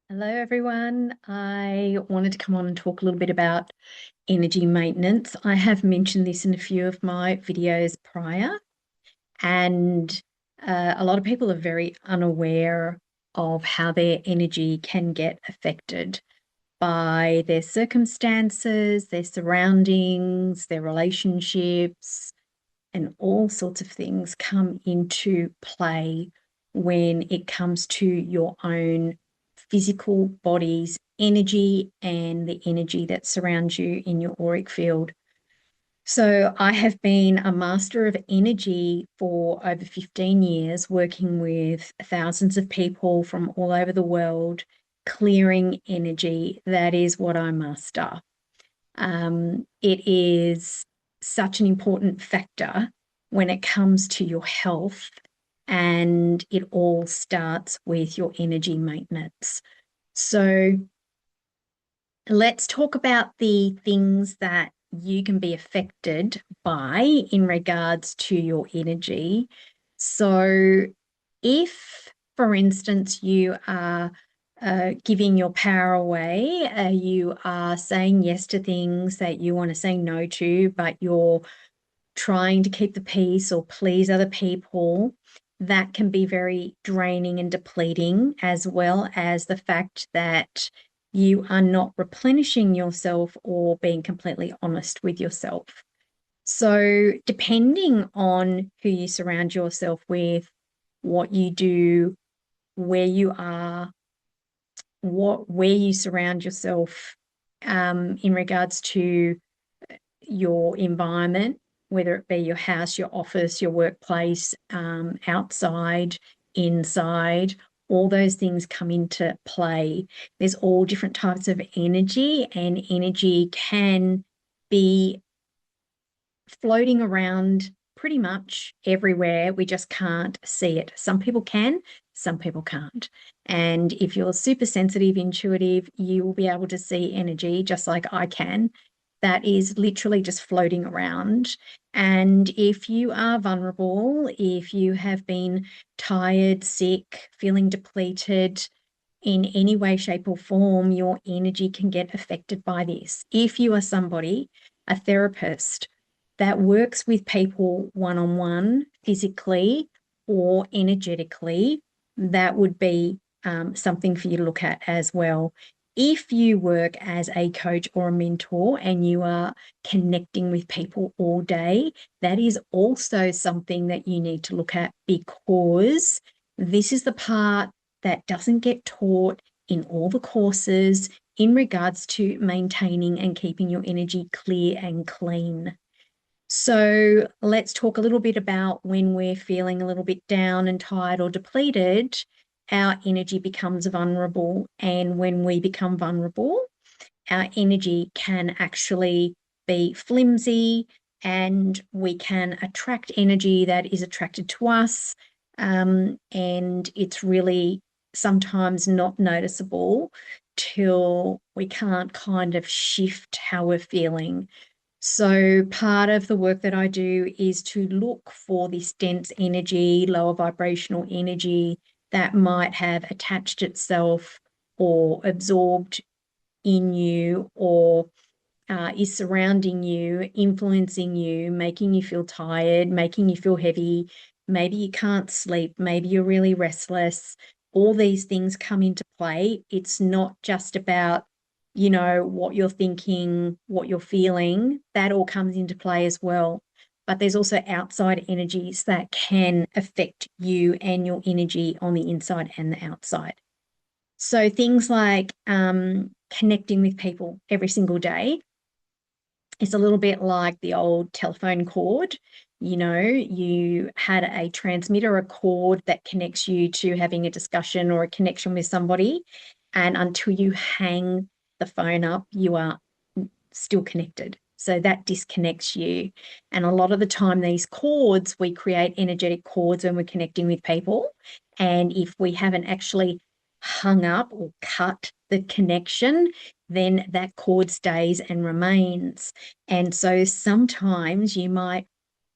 Hello, everyone. I wanted to come on and talk a little bit about energy maintenance. I have mentioned this in a few of my videos prior, and a lot of people are very unaware of how their energy can get affected by their circumstances, their surroundings, their relationships, and all sorts of things come into play when it comes to your own physical body's energy and the energy that surrounds you in your auric field. So, I have been a master of energy for over 15 years, working with thousands of people from all over the world, clearing energy. That is what I master. It is such an important factor when it comes to your health, and it all starts with your energy maintenance. So, let's talk about the things that you can be affected by in regards to your energy. So, if, for instance, you are giving your power away, you are saying yes to things that you want to say no to, but you're trying to keep the peace or please other people, that can be very draining and depleting, as well as the fact that you are not replenishing yourself or being completely honest with yourself. So, depending on who you surround yourself with, what you do, where you are, where you surround yourself, in regards to your environment, whether it be your house, your office, your workplace, outside, inside, all those things come into play. There's all different types of energy, and energy can be floating around pretty much everywhere. We just can't see it. Some people can, some people can't. And if you're super sensitive, intuitive, you will be able to see energy just like I can. That is literally just floating around. And if you are vulnerable, if you have been tired, sick, feeling depleted in any way, shape, or form, your energy can get affected by this. If you are somebody, a therapist, that works with people one on one, physically or energetically, that would be something for you to look at as well. If you work as a coach or a mentor and you are connecting with people all day, that is also something that you need to look at, because this is the part that doesn't get taught in all the courses in regards to maintaining and keeping your energy clear and clean. So let's talk a little bit about when we're feeling a little bit down and tired or depleted, our energy becomes vulnerable. And when we become vulnerable, our energy can actually be flimsy, and we can attract energy that is attracted to us. And it's really sometimes not noticeable till we can't kind of shift how we're feeling. So, part of the work that I do is to look for this dense energy, lower vibrational energy that might have attached itself or absorbed in you, or is surrounding you, influencing you, making you feel tired, making you feel heavy. Maybe you can't sleep. Maybe you're really restless. All these things come into play. It's not just about, what you're thinking, what you're feeling. That all comes into play as well. But there's also outside energies that can affect you and your energy on the inside and the outside. So things like connecting with people every single day. It's a little bit like the old telephone cord. You had a transmitter, a cord that connects you to having a discussion or a connection with somebody. And until you hang the phone up, you are still connected. So that disconnects you. And a lot of the time, these cords, we create energetic cords when we're connecting with people. And if we haven't actually hung up or cut the connection, then that cord stays and remains. And so sometimes you might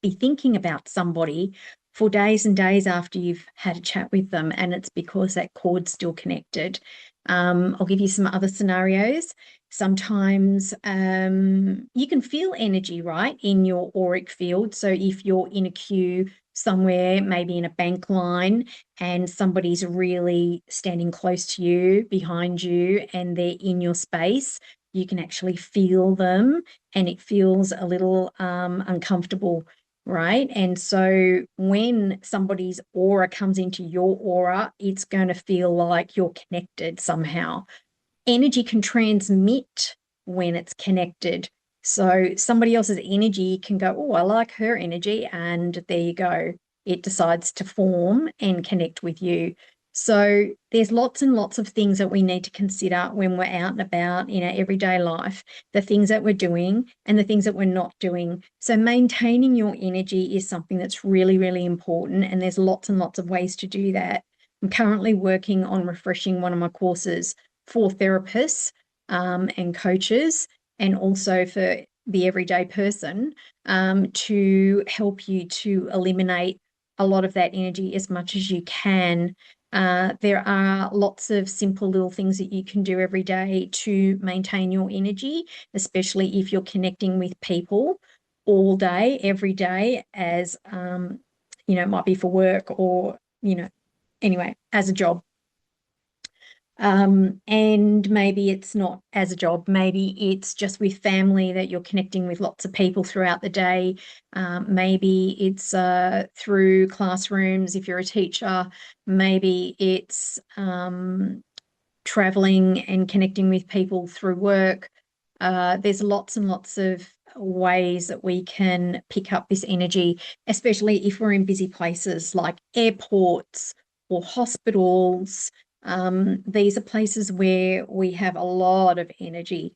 be thinking about somebody for days and days after you've had a chat with them, and it's because that cord's still connected. I'll give you some other scenarios. Sometimes you can feel energy, right, in your auric field. So if you're in a queue somewhere, maybe in a bank line, and somebody's really standing close to you, behind you, and they're in your space, you can actually feel them, and it feels a little uncomfortable, right? And so when somebody's aura comes into your aura, it's going to feel like you're connected somehow. Energy can transmit when it's connected. So somebody else's energy can go, oh, I like her energy. And there you go. It decides to form and connect with you. So there's lots and lots of things that we need to consider when we're out and about in our everyday life, the things that we're doing and the things that we're not doing. So maintaining your energy is something that's really, really important. And there's lots and lots of ways to do that. I'm currently working on refreshing one of my courses for therapists and coaches, and also for the everyday person, to help you to eliminate a lot of that energy as much as you can. There are lots of simple little things that you can do every day to maintain your energy, especially if you're connecting with people all day, every day, as it might be for work or, anyway, as a job. And maybe it's not as a job, maybe it's just with family that you're connecting with lots of people throughout the day. Maybe it's through classrooms if you're a teacher, maybe it's traveling and connecting with people through work. There's lots and lots of ways that we can pick up this energy, especially if we're in busy places like airports or hospitals. These are places where we have a lot of energy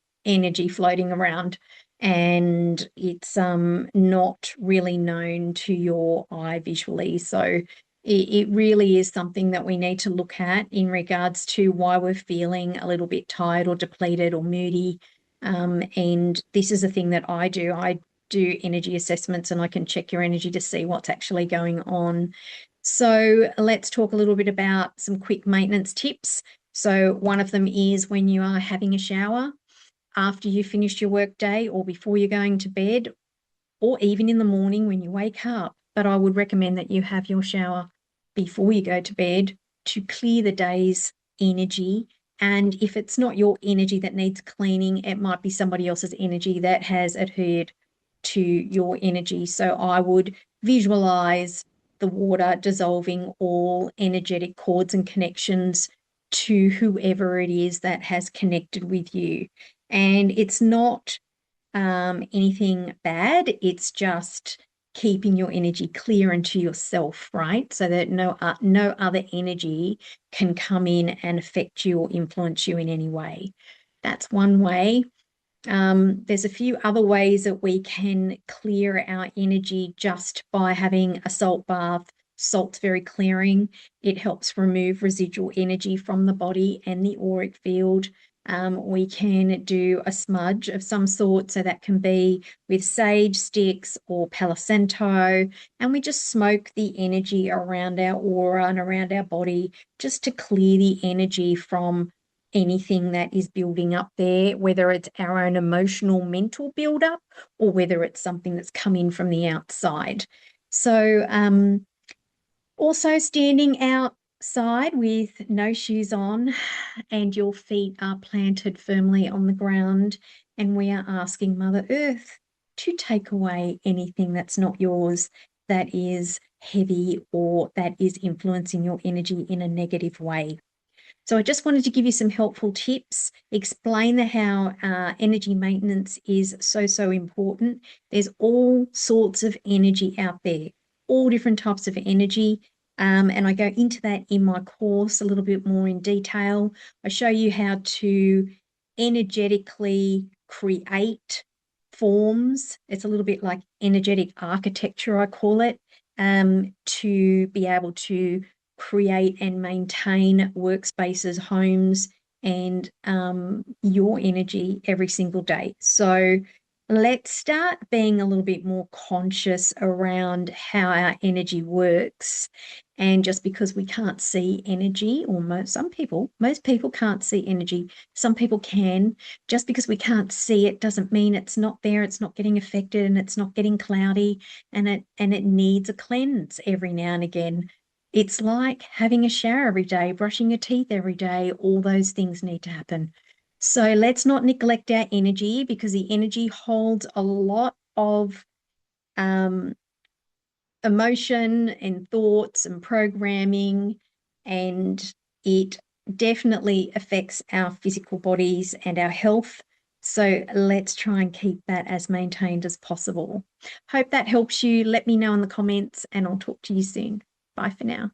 floating around, and it's not really known to your eye visually. So it really is something that we need to look at in regards to why we're feeling a little bit tired or depleted or moody. And this is a thing that I do. I do energy assessments, and I can check your energy to see what's actually going on. So let's talk a little bit about some quick maintenance tips. So one of them is when you are having a shower, after you finish your work day or before you're going to bed, or even in the morning when you wake up. But I would recommend that you have your shower before you go to bed to clear the day's energy. And if it's not your energy that needs cleaning, it might be somebody else's energy that has adhered to your energy. So I would visualize the water dissolving all energetic cords and connections to whoever it is that has connected with you. And it's not anything bad. It's just keeping your energy clear into yourself, right? So that no other energy can come in and affect you or influence you in any way. That's one way. There's a few other ways that we can clear our energy just by having a salt bath. Salt's very clearing. It helps remove residual energy from the body and the auric field. We can do a smudge of some sort, so that can be with sage sticks or Palo Santo, and we just smoke the energy around our aura and around our body just to clear the energy from anything that is building up there, whether it's our own emotional, mental buildup, or whether it's something that's come in from the outside. So also standing outside with no shoes on and your feet are planted firmly on the ground, and we are asking Mother Earth to take away anything that's not yours, that is heavy or that is influencing your energy in a negative way. So I just wanted to give you some helpful tips, explain how energy maintenance is so, so important. There's all sorts of energy out there, all different types of energy. And I go into that in my course a little bit more in detail. I show you how to energetically create forms. It's a little bit like energetic architecture, I call it, to be able to create and maintain workspaces, homes, and your energy every single day. So let's start being a little bit more conscious around how our energy works. And just because we can't see energy, or most people can't see energy. Some people can. Just because we can't see it doesn't mean it's not there, it's not getting affected, and it's not getting cloudy, and it needs a cleanse every now and again. It's like having a shower every day, brushing your teeth every day. All those things need to happen. So let's not neglect our energy, because the energy holds a lot of um, emotion and thoughts and programming, and it definitely affects our physical bodies and our health. So let's try and keep that as maintained as possible. Hope that helps you. Let me know in the comments, and I'll talk to you soon. Bye for now.